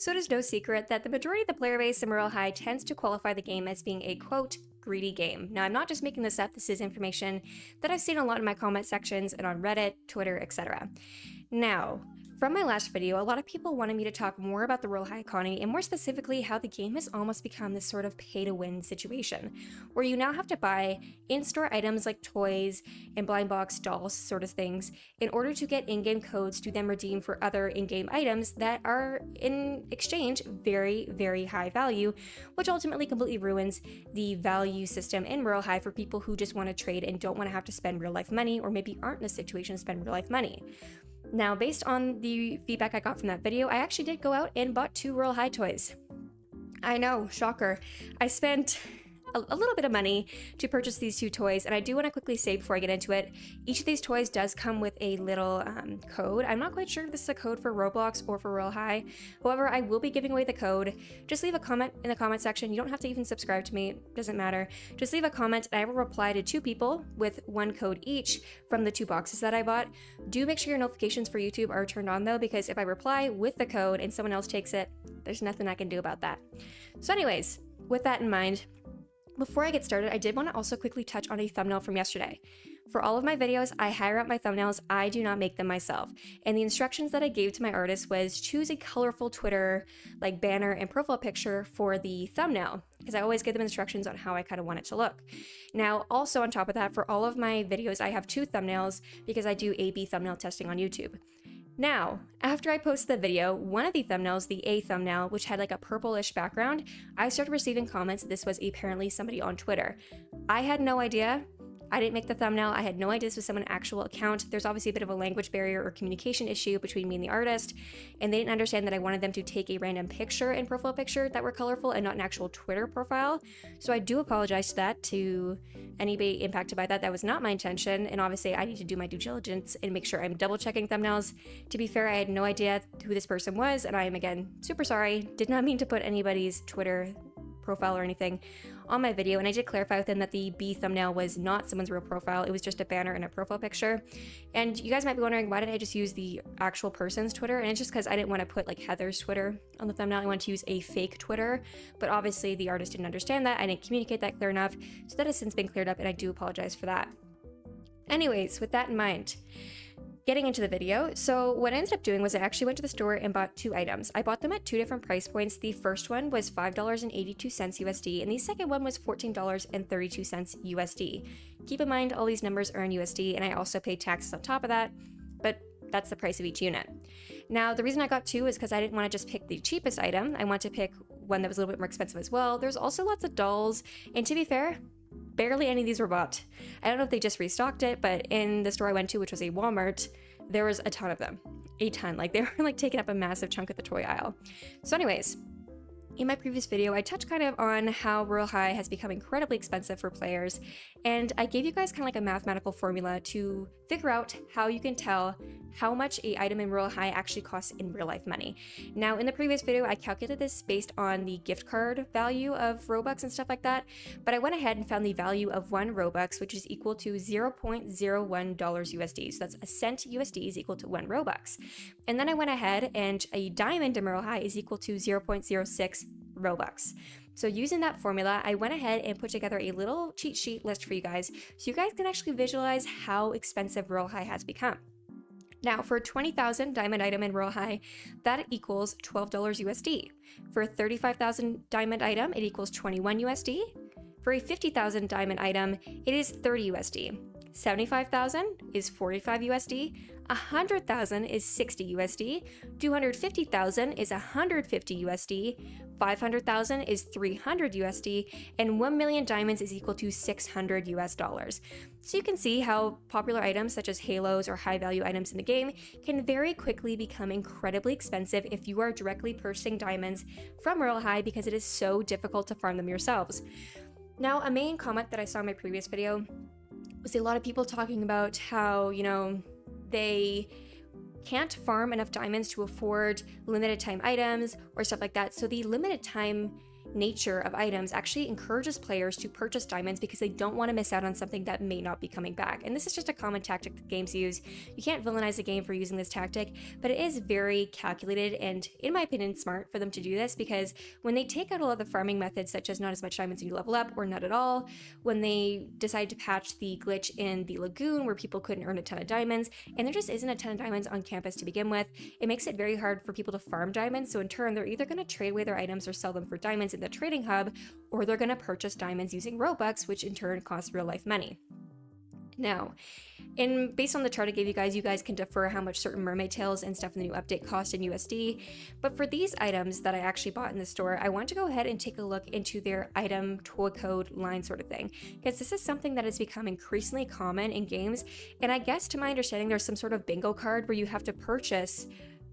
So it is no secret that the majority of the player base in Royale High tends to qualify the game as being a, quote, greedy game. Now, I'm not just making this up, this is information that I've seen a lot in my comment sections and on Reddit, Twitter, etc. Now, from my last video, a lot of people wanted me to talk more about the Royale High economy and more specifically how the game has almost become this sort of pay-to-win situation, where you now have to buy in-store items like toys and blind box dolls sort of things in order to get in-game codes to then redeem for other in-game items that are in exchange very, very high value, which ultimately completely ruins the value system in Royale High for people who just want to trade and don't want to have to spend real-life money or maybe aren't in a situation to spend real-life money. Now, based on the feedback I got from that video, I actually did go out and bought 2 Royale High toys. I know, shocker. I spent a little bit of money to purchase these 2 toys, and I do want to quickly say before I get into it, each of these toys does come with a little code. I'm not quite sure if this is a code for Roblox or for Royale High. However, I will be giving away the code. Just leave a comment in the comment section. You don't have to even subscribe to me. It doesn't matter. Just leave a comment, and I will reply to 2 people with 1 code each from the 2 boxes that I bought. Do make sure your notifications for YouTube are turned on, though, because if I reply with the code and someone else takes it, there's nothing I can do about that. So anyways, with that in mind, before I get started, I did want to also quickly touch on a thumbnail from yesterday. For all of my videos, I hire out my thumbnails. I do not make them myself. And the instructions that I gave to my artist was choose a colorful Twitter like banner and profile picture for the thumbnail, because I always give them instructions on how I kind of want it to look. Now, also on top of that, for all of my videos, I have 2 thumbnails because I do A/B thumbnail testing on YouTube. Now, after I posted the video, one of the thumbnails, the A thumbnail, which had like a purplish background, I started receiving comments that this was apparently somebody on Twitter. I had no idea. I didn't make the thumbnail. I had no idea this was someone's actual account. There's obviously a bit of a language barrier or communication issue between me and the artist, and they didn't understand that I wanted them to take a random picture and profile picture that were colorful and not an actual Twitter profile. So I do apologize to that, to anybody impacted by that. That was not my intention, and obviously I need to do my due diligence and make sure I'm double checking thumbnails. To be fair, I had no idea who this person was, and I am again super sorry. Did not mean to put anybody's Twitter profile or anything on my video, and I did clarify with them that the B thumbnail was not someone's real profile. It was just a banner and a profile picture. And you guys might be wondering, why did I just use the actual person's Twitter? And it's just because I didn't want to put like Heather's Twitter on the thumbnail. I wanted to use a fake Twitter, but obviously the artist didn't understand that. I didn't communicate that clear enough, so that has since been cleared up, and I do apologize for that. Anyways, with that in mind, getting into the video, so what I ended up doing was I actually went to the store and bought 2 items. I bought them at 2 different price points. The first one was $5.82 USD, and the second one was $14.32 USD. Keep in mind, all these numbers are in USD, and I also paid taxes on top of that, but that's the price of each unit. Now, the reason I got 2 is because I didn't want to just pick the cheapest item. I wanted to pick one that was a little bit more expensive as well. There's also lots of dolls, and to be fair, barely any of these were bought. I don't know if they just restocked it, but in the store I went to, which was a Walmart, there was a ton of them. A ton. Like, they were like taking up a massive chunk of the toy aisle. So anyways, in my previous video, I touched kind of on how Royale High has become incredibly expensive for players, and I gave you guys kind of like a mathematical formula to figure out how you can tell how much a item in Royale High actually costs in real life money. Now, in the previous video, I calculated this based on the gift card value of Robux and stuff like that, but I went ahead and found the value of 1 Robux, which is equal to $0.01 USD. So that's a cent USD is equal to 1 Robux. And then I went ahead and a diamond in Royale High is equal to 0.06 Robux. So using that formula, I went ahead and put together a little cheat sheet list for you guys so you guys can actually visualize how expensive Royale High has become. Now, for a 20,000 diamond item in Royale High, that equals $12 USD. For a 35,000 diamond item, it equals 21 USD. For a 50,000 diamond item, it is 30 USD. 75,000 is 45 USD. 100,000 is 60 USD. 250,000 is 150 USD. 500,000 is 300 USD, and 1 million diamonds is equal to 600 US dollars. So you can see how popular items such as halos or high value items in the game can very quickly become incredibly expensive if you are directly purchasing diamonds from Royale High because it is so difficult to farm them yourselves. Now, a main comment that I saw in my previous video was a lot of people talking about how, they can't farm enough diamonds to afford limited time items or stuff like that. So the limited time nature of items actually encourages players to purchase diamonds because they don't want to miss out on something that may not be coming back. And this is just a common tactic that games use. You can't villainize the game for using this tactic, but it is very calculated and, in my opinion, smart for them to do this, because when they take out a lot of the farming methods, such as not as much diamonds when you level up or not at all, when they decide to patch the glitch in the lagoon where people couldn't earn a ton of diamonds, and there just isn't a ton of diamonds on campus to begin with, it makes it very hard for people to farm diamonds. So in turn, they're either going to trade away their items or sell them for diamonds in the trading hub, or they're going to purchase diamonds using Robux, which in turn costs real life money. Now, based on the chart I gave you guys can defer how much certain mermaid tails and stuff in the new update cost in USD. But for these items that I actually bought in the store, I want to go ahead and take a look into their item toy code line sort of thing, because this is something that has become increasingly common in games. And I guess, to my understanding, there's some sort of bingo card where you have to purchase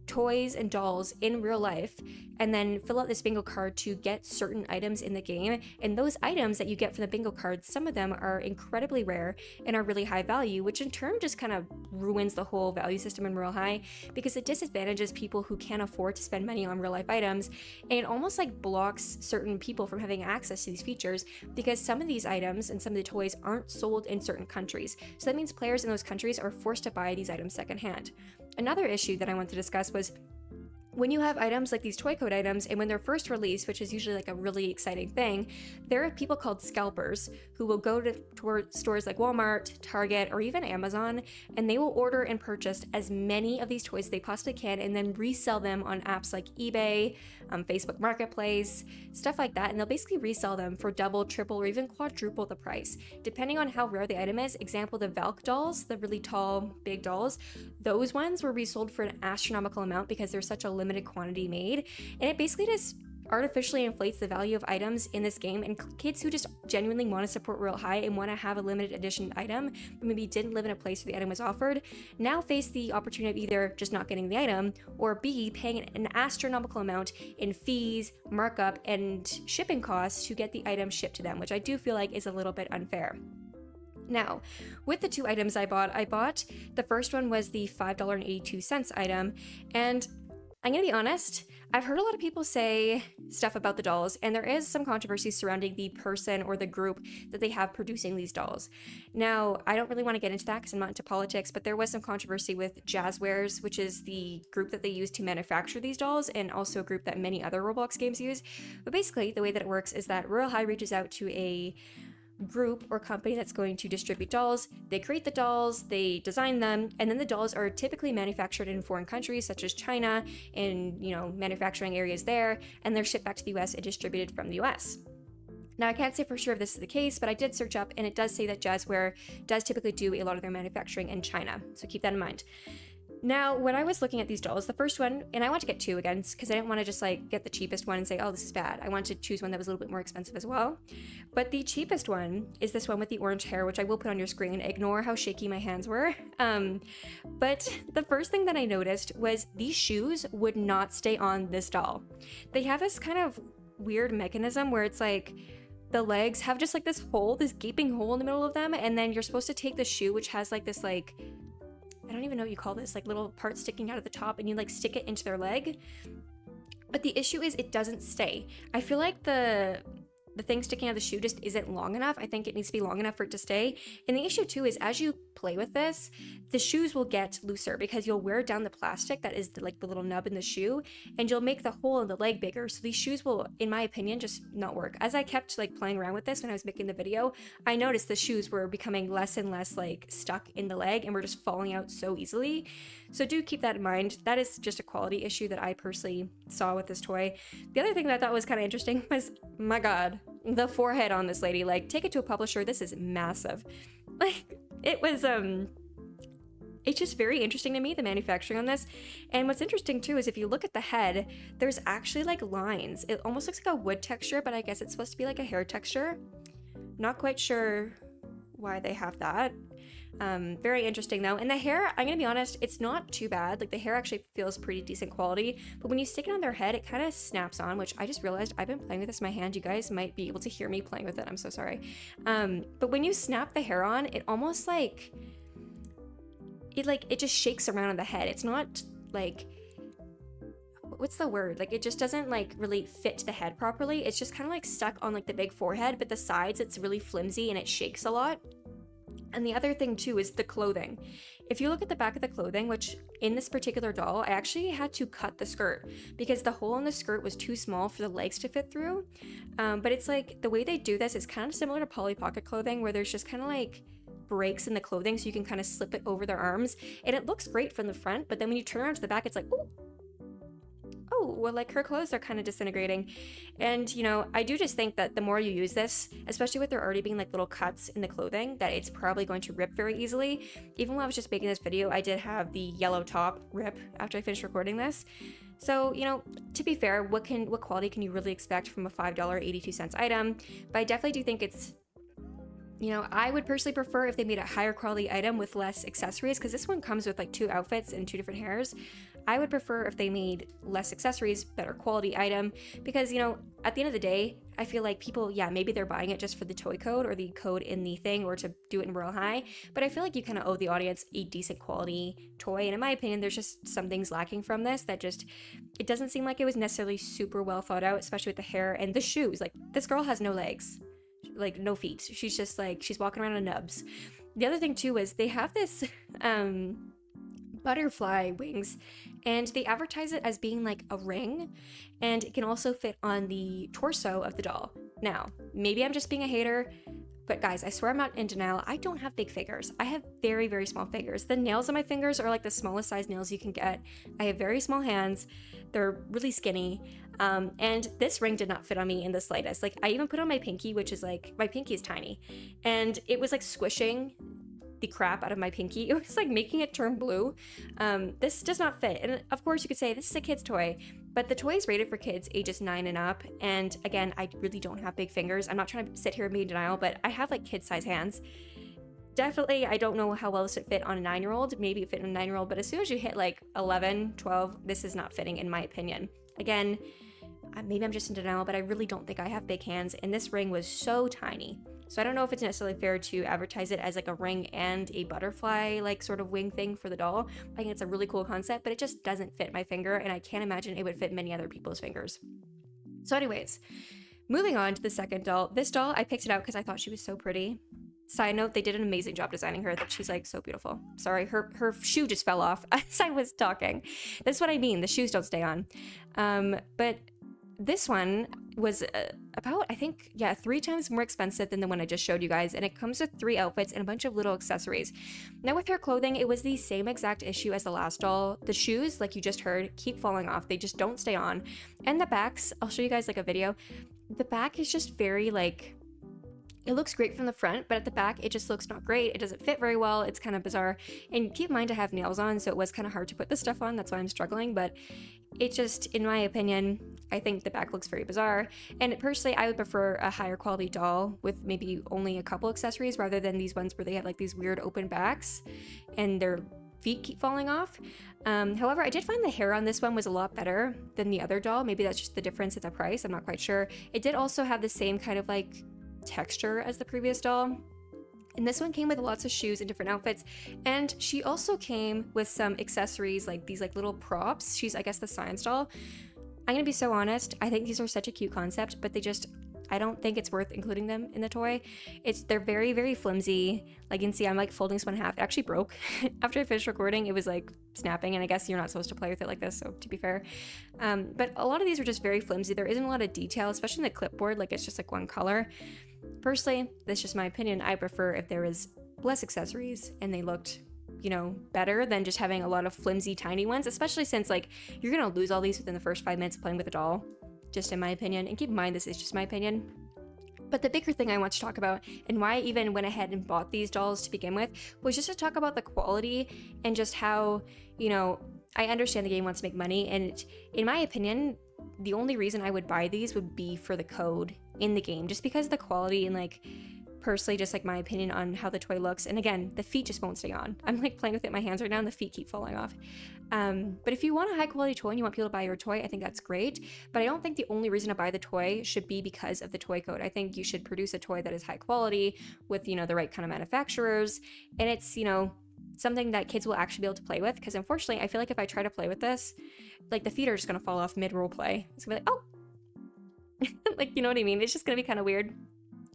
toys and dolls in real life and then fill out this bingo card to get certain items in the game. And those items that you get from the bingo cards, some of them are incredibly rare and are really high value, which in turn just kind of ruins the whole value system in Royale High, because it disadvantages people who can't afford to spend money on real life items, and it almost like blocks certain people from having access to these features, because some of these items and some of the toys aren't sold in certain countries. So that means players in those countries are forced to buy these items secondhand. Another issue that I want to discuss was when you have items like these toy code items, and when they're first released, which is usually like a really exciting thing, there are people called scalpers who will go to stores like Walmart, Target, or even Amazon, and they will order and purchase as many of these toys as they possibly can, and then resell them on apps like eBay, Facebook Marketplace, stuff like that. And they'll basically resell them for double, triple, or even quadruple the price, depending on how rare the item is. Example, the Valk dolls, the really tall, big dolls, those ones were resold for an astronomical amount because there's such a limited quantity made. And it basically just artificially inflates the value of items in this game, and kids who just genuinely want to support Royale High and want to have a limited edition item but maybe didn't live in a place where the item was offered now face the opportunity of either just not getting the item, or B, paying an astronomical amount in fees, markup, and shipping costs to get the item shipped to them, which I do feel like is a little bit unfair. Now, with the two items I bought the first one was the $5.82 item, and I'm gonna be honest, I've heard a lot of people say stuff about the dolls, and there is some controversy surrounding the person or the group that they have producing these dolls. Now, I don't really want to get into that because I'm not into politics, but there was some controversy with Jazzwares, which is the group that they use to manufacture these dolls, and also a group that many other Roblox games use. But basically, the way that it works is that Royale High reaches out to a group or company that's going to distribute dolls. They create the dolls, they design them, and then the dolls are typically manufactured in foreign countries such as China, in manufacturing areas there, and they're shipped back to the US and distributed from the US. Now, I can't say for sure if this is the case, but I did search up, and it does say that Jazzware does typically do a lot of their manufacturing in China, so keep that in mind. Now, when I was looking at these dolls, the first one, and I want to get two again, because I didn't want to just get the cheapest one and say, oh, this is bad. I wanted to choose one that was a little bit more expensive as well. But the cheapest one is this one with the orange hair, which I will put on your screen. Ignore how shaky my hands were. But the first thing that I noticed was these shoes would not stay on this doll. They have this kind of weird mechanism where it's like the legs have just this hole, this gaping hole in the middle of them, and then you're supposed to take the shoe, which has this I don't even know what you call this, little part sticking out of the top, and you stick it into their leg. But the issue is it doesn't stay. I feel like the thing sticking out of the shoe just isn't long enough. I think it needs to be long enough for it to stay. And the issue too is as you play with this, the shoes will get looser because you'll wear down the plastic that is the little nub in the shoe, and you'll make the hole in the leg bigger. So these shoes will, in my opinion, just not work. As I kept playing around with this when I was making the video, I noticed the shoes were becoming less and less stuck in the leg and were just falling out so easily. So do keep that in mind. That is just a quality issue that I personally saw with this toy. The other thing that I thought was kind of interesting was, my god, the forehead on this lady. Take it to a publisher, this is massive. It was it's just very interesting to me, the manufacturing on this. And what's interesting too is if you look at the head, there's actually lines. It almost looks like a wood texture, but I guess it's supposed to be a hair texture. Not quite sure why they have that. Very interesting though. And the hair, I'm gonna be honest, it's not too bad. The hair actually feels pretty decent quality, but when you stick it on their head, it kind of snaps on, which I just realized I've been playing with this in my hand. You guys might be able to hear me playing with it. I'm so sorry. But when you snap the hair on, it almost it just shakes around on the head. It's not what's the word? Like, it just doesn't like really fit to the head properly. It's just kind of like stuck on like the big forehead, but the sides, it's really flimsy and it shakes a lot. And the other thing too is the clothing. If you look at the back of the clothing, which in this particular doll, I actually had to cut the skirt because the hole in the skirt was too small for the legs to fit through. But it's like the way they do this is kind of similar to Polly Pocket clothing, where there's just kind of like breaks in the clothing so you can kind of slip it over their arms. And it looks great from the front, but then when you turn around to the back, it's like, oh, well, like her clothes are kind of disintegrating. And, you know, I do just think that the more you use this, especially with there already being like little cuts in the clothing, that it's probably going to rip very easily. Even while I was just making this video, I did have the yellow top rip after I finished recording this. So, you know, to be fair, what quality can you really expect from a $5.82 item? But I definitely do think it's, you know, I would personally prefer if they made a higher quality item with less accessories, because this one comes with like 2 outfits and 2 different hairs. I would prefer if they made less accessories, better quality item, because, you know, at the end of the day, I feel like people, yeah, maybe they're buying it just for the toy code or the code in the thing or to do it in Royale High, but I feel like you kind of owe the audience a decent quality toy, and in my opinion, there's just some things lacking from this that just, it doesn't seem like it was necessarily super well thought out, especially with the hair and the shoes. Like, this girl has no legs, like no feet. She's just like, she's walking around on nubs. The other thing too is they have this butterfly wings, and they advertise it as being like a ring, and it can also fit on the torso of the doll. Now, maybe I'm just being a hater, but guys, I swear I'm not in denial. I don't have big fingers. I have very, very small fingers. The nails on my fingers are like the smallest size nails you can get. I have very small hands. They're really skinny. And this ring did not fit on me in the slightest. Like, I even put on my pinky, which is like, my pinky is tiny, and it was like squishing the crap out of my pinky. It was like making it turn blue. This does not fit. And of course you could say this is a kid's toy, but the toy is rated for kids ages 9 and up. And again, I really don't have big fingers. I'm not trying to sit here and be in denial, but I have like kid size hands. Definitely, I don't know how well this would fit on a 9-year-old. Maybe it fit on a 9-year-old, but as soon as you hit like 11, 12, this is not fitting in my opinion. Again, maybe I'm just in denial, but I really don't think I have big hands, and this ring was so tiny. So I don't know if it's necessarily fair to advertise it as like a ring and a butterfly like sort of wing thing for the doll. I think it's a really cool concept, but it just doesn't fit my finger, and I can't imagine it would fit many other people's fingers. So anyways, moving on to the second doll. This doll, I picked it out because I thought she was so pretty. Side note, they did an amazing job designing her. That she's like so beautiful. Sorry, her shoe just fell off as I was talking. That's what I mean. The shoes don't stay on. But this one was about, I think, 3 times more expensive than the one I just showed you guys, and it comes with 3 outfits and a bunch of little accessories. Now with her clothing, it was the same exact issue as the last doll. The shoes, like you just heard, keep falling off. They just don't stay on. And the backs, I'll show you guys like a video. The back is just very like, it looks great from the front, but at the back, it just looks not great. It doesn't fit very well. It's kind of bizarre. And keep in mind, I have nails on, so it was kind of hard to put this stuff on. That's why I'm struggling. But it just, in my opinion, I think the back looks very bizarre. And personally, I would prefer a higher quality doll with maybe only a couple accessories rather than these ones where they have like these weird open backs and their feet keep falling off. However, I did find the hair on this one was a lot better than the other doll. Maybe that's just the difference in the price. I'm not quite sure. It did also have the same kind of like texture as the previous doll, and this one came with lots of shoes and different outfits, and she also came with some accessories like these like little props. She's, I guess, the science doll. I'm gonna be so honest, I think these are such a cute concept, but I don't think it's worth including them in the toy. They're very, very flimsy. Like you can see, I'm like folding this one in half. It actually broke after I finished recording. It was like snapping, and I guess you're not supposed to play with it like this, so to be fair. But a lot of these are just very flimsy. There isn't a lot of detail, especially in the clipboard. Like it's just like one color. Personally, that's just my opinion. I prefer if there was less accessories and they looked, you know, better than just having a lot of flimsy tiny ones, especially since like you're gonna lose all these within the first 5 minutes of playing with a doll, just in my opinion. And keep in mind, this is just my opinion. But the bigger thing I want to talk about, and why I even went ahead and bought these dolls to begin with, was just to talk about the quality and just how, you know, I understand the game wants to make money, and in my opinion, the only reason I would buy these would be for the code in the game, just because of the quality and like personally just like my opinion on how the toy looks. And again, the feet just won't stay on. I'm like playing with it in my hands right now and the feet keep falling off. But if you want a high quality toy and you want people to buy your toy, I think that's great. But I don't think the only reason to buy the toy should be because of the toy code. I think you should produce a toy that is high quality with, you know, the right kind of manufacturers. And it's, you know, something that kids will actually be able to play with, because unfortunately I feel like if I try to play with this, like the feet are just gonna fall off mid role play. It's gonna be like, oh, like, you know what I mean? It's just gonna be kind of weird.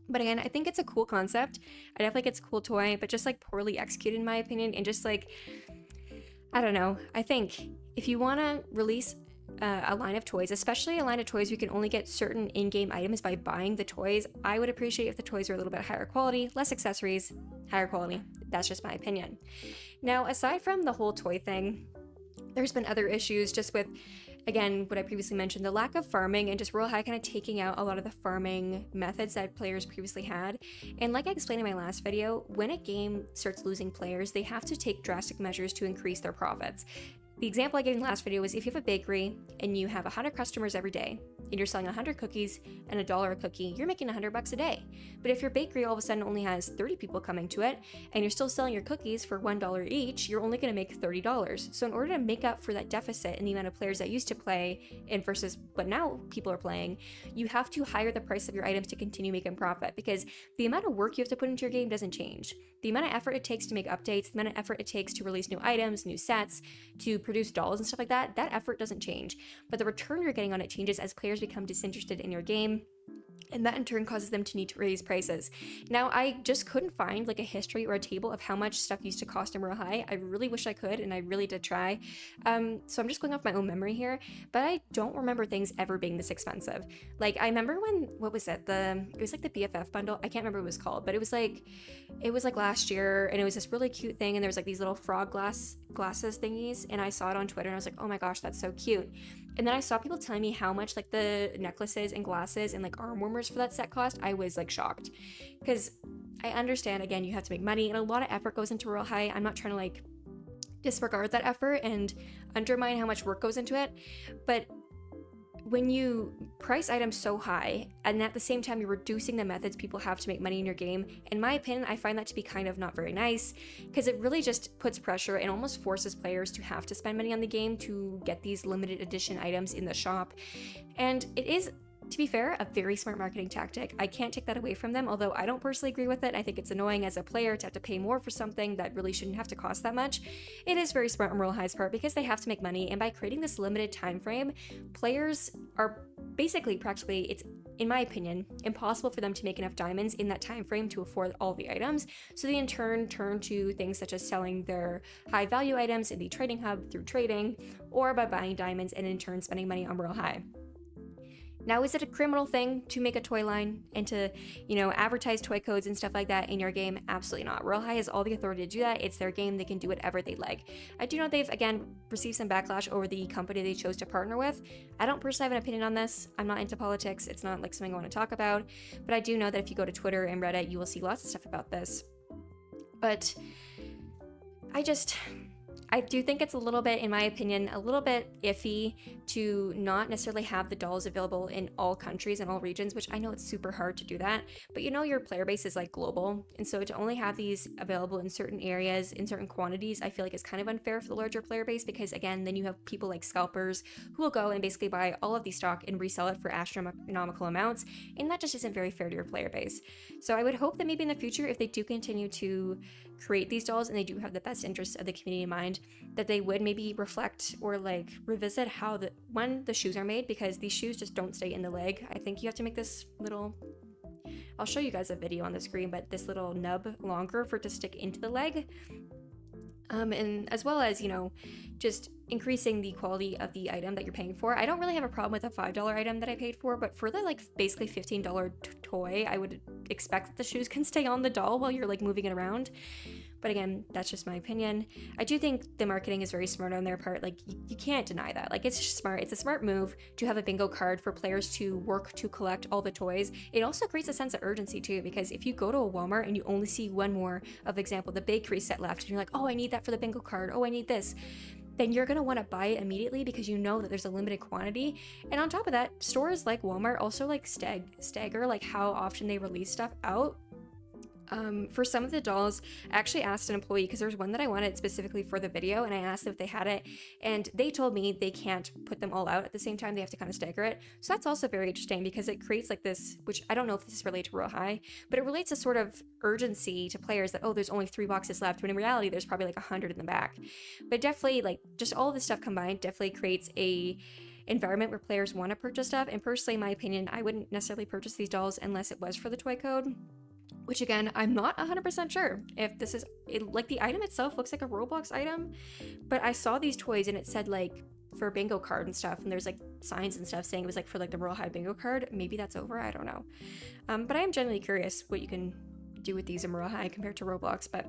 But again, I think it's a cool concept. I definitely think it's a cool toy, but just like poorly executed in my opinion, and just like, I don't know. I think if you want to release a line of toys, especially a line of toys where you can only get certain in-game items by buying the toys, I would appreciate if the toys are a little bit higher quality, less accessories, higher quality. That's just my opinion. Now, aside from the whole toy thing, there's been other issues just with, again, what I previously mentioned, the lack of farming and just Royale High kind of taking out a lot of the farming methods that players previously had. And like I explained in my last video, when a game starts losing players, they have to take drastic measures to increase their profits. The example I gave in the last video was if you have a bakery and you have 100 customers every day and you're selling 100 cookies and $1 a cookie, you're making $100 a day. But if your bakery all of a sudden only has 30 people coming to it and you're still selling your cookies for $1 each, you're only going to make $30. So in order to make up for that deficit in the amount of players that used to play and versus what now people are playing, you have to higher the price of your items to continue making profit, because the amount of work you have to put into your game doesn't change. The amount of effort it takes to make updates, the amount of effort it takes to release new items, new sets, to produce dolls and stuff like that, that effort doesn't change. But the return you're getting on it changes as players become disinterested in your game, and that in turn causes them to need to raise prices. Now, I just couldn't find like a history or a table of how much stuff used to cost in Royale High. I really wish I could, and I really did try. So I'm just going off my own memory here, but I don't remember things ever being this expensive. Like, I remember when, what was it? It was like the BFF bundle. I can't remember what it was called, but it was like last year, and it was this really cute thing, and there was like these little frog glasses thingies, and I saw it on Twitter, and I was like, oh my gosh, that's so cute. And then I saw people telling me how much like the necklaces and glasses and like arm warmers for that set cost. I was like shocked, because I understand, again, you have to make money and a lot of effort goes into Royale High. I'm not trying to like disregard that effort and undermine how much work goes into it, but when you price items so high and at the same time you're reducing the methods people have to make money in your game, in my opinion, I find that to be kind of not very nice, because it really just puts pressure and almost forces players to have to spend money on the game to get these limited edition items in the shop. And it is, to be fair, a very smart marketing tactic. I can't take that away from them, although I don't personally agree with it. I think it's annoying as a player to have to pay more for something that really shouldn't have to cost that much. It is very smart on Royale High's part because they have to make money, and by creating this limited time frame, players are basically practically, it's, in my opinion, impossible for them to make enough diamonds in that time frame to afford all the items. So they in turn turn to things such as selling their high value items in the trading hub through trading, or by buying diamonds and in turn spending money on Royale High. Now, is it a criminal thing to make a toy line and to, advertise toy codes and stuff like that in your game? Absolutely not. Royale High has all the authority to do that. It's their game. They can do whatever they like. I do know they've, again, received some backlash over the company they chose to partner with. I don't personally have an opinion on this. I'm not into politics. It's not like something I want to talk about. But I do know that if you go to Twitter and Reddit, you will see lots of stuff about this. But I do think it's a little bit, in my opinion, a little bit iffy to not necessarily have the dolls available in all countries and all regions, which I know it's super hard to do that, but your player base is like global, and so to only have these available in certain areas, in certain quantities, I feel like it's kind of unfair for the larger player base, because again, then you have people like Scalpers who will go and basically buy all of the stock and resell it for astronomical amounts, and that just isn't very fair to your player base. So I would hope that maybe in the future, if they do continue to create these dolls and they do have the best interests of the community in mind, that they would maybe reflect or like revisit how when the shoes are made, because these shoes just don't stay in the leg. I think you have to make this little, I'll show you guys a video on the screen, but this little nub longer for it to stick into the leg. And as well as, just increasing the quality of the item that you're paying for. I don't really have a problem with a $5 item that I paid for, but for the basically $15 toy, I would expect that the shoes can stay on the doll while you're moving it around. But again, that's just my opinion. I do think the marketing is very smart on their part. You can't deny that. It's just smart. It's a smart move to have a bingo card for players to work to collect all the toys. It also creates a sense of urgency too, because if you go to a Walmart and you only see one more, of example, the bakery set left, and you're like, oh, I need that for the bingo card. Oh, I need this. Then you're going to want to buy it immediately because you know that there's a limited quantity. And on top of that, stores like Walmart also stagger how often they release stuff out. For some of the dolls, I actually asked an employee because there's one that I wanted specifically for the video, and I asked if they had it, and they told me they can't put them all out at the same time. They have to kind of stagger it. So that's also very interesting because it creates like this, which I don't know if this is related to Royale High, but it relates a sort of urgency to players that, oh, there's only 3 boxes left, when in reality there's probably like 100 in the back. But definitely, like, just all this stuff combined definitely creates a environment where players want to purchase stuff. And personally, in my opinion, I wouldn't necessarily purchase these dolls unless it was for the toy code, which again, I'm not 100% sure if this is it, like the item itself looks like a Roblox item, but I saw these toys and it said like for bingo card and stuff, and there's like signs and stuff saying it was like for like the Royale High bingo card. Maybe that's over, I don't know. But I am genuinely curious what you can do with these in Royale High compared to Roblox. But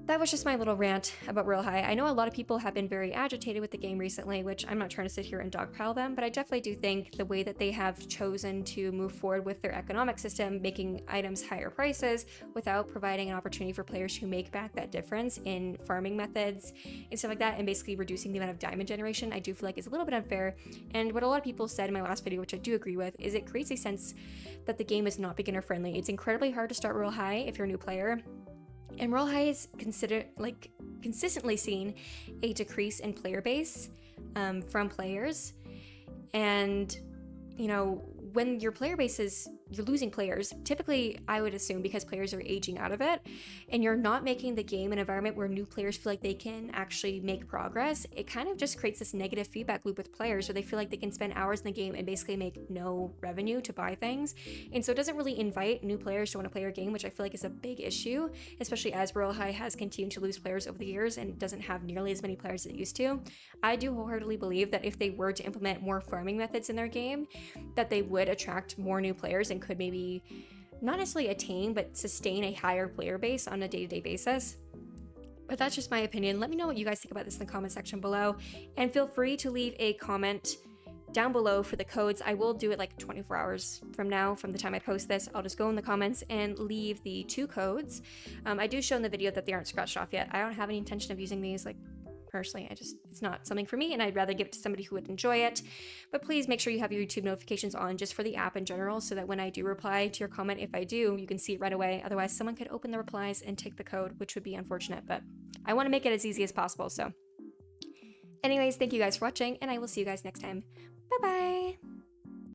that was just my little rant about Royale High. I know a lot of people have been very agitated with the game recently, which I'm not trying to sit here and dogpile them, but I definitely do think the way that they have chosen to move forward with their economic system, making items higher prices without providing an opportunity for players to make back that difference in farming methods and stuff like that, and basically reducing the amount of diamond generation, I do feel like is a little bit unfair. And what a lot of people said in my last video, which I do agree with, is it creates a sense that the game is not beginner friendly. It's incredibly hard to start Royale High if you're a new player. And Royale High is consistently seen a decrease in player base from players. And, you know, when your player base is, you're losing players, typically I would assume because players are aging out of it, and you're not making the game an environment where new players feel like they can actually make progress, it kind of just creates this negative feedback loop with players where they feel like they can spend hours in the game and basically make no revenue to buy things. And so it doesn't really invite new players to want to play your game, which I feel like is a big issue, especially as Royale High has continued to lose players over the years and doesn't have nearly as many players as it used to. I do wholeheartedly believe that if they were to implement more farming methods in their game, that they would attract more new players and could maybe not necessarily attain but sustain a higher player base on a day-to-day basis. But that's just my opinion. Let me know what you guys think about this in the comment section below, and feel free to leave a comment down below for the codes. I will do it like 24 hours from now, from the time I post this. I'll just go in the comments and leave the 2 codes. I do show in the video that they aren't scratched off yet. I don't have any intention of using these, like, personally. It's not something for me, and I'd rather give it to somebody who would enjoy it. But please make sure you have your YouTube notifications on just for the app in general, so that when I do reply to your comment, if I do, you can see it right away. Otherwise, someone could open the replies and take the code, which would be unfortunate, but I want to make it as easy as possible. So anyways, thank you guys for watching, and I will see you guys next time. Bye bye.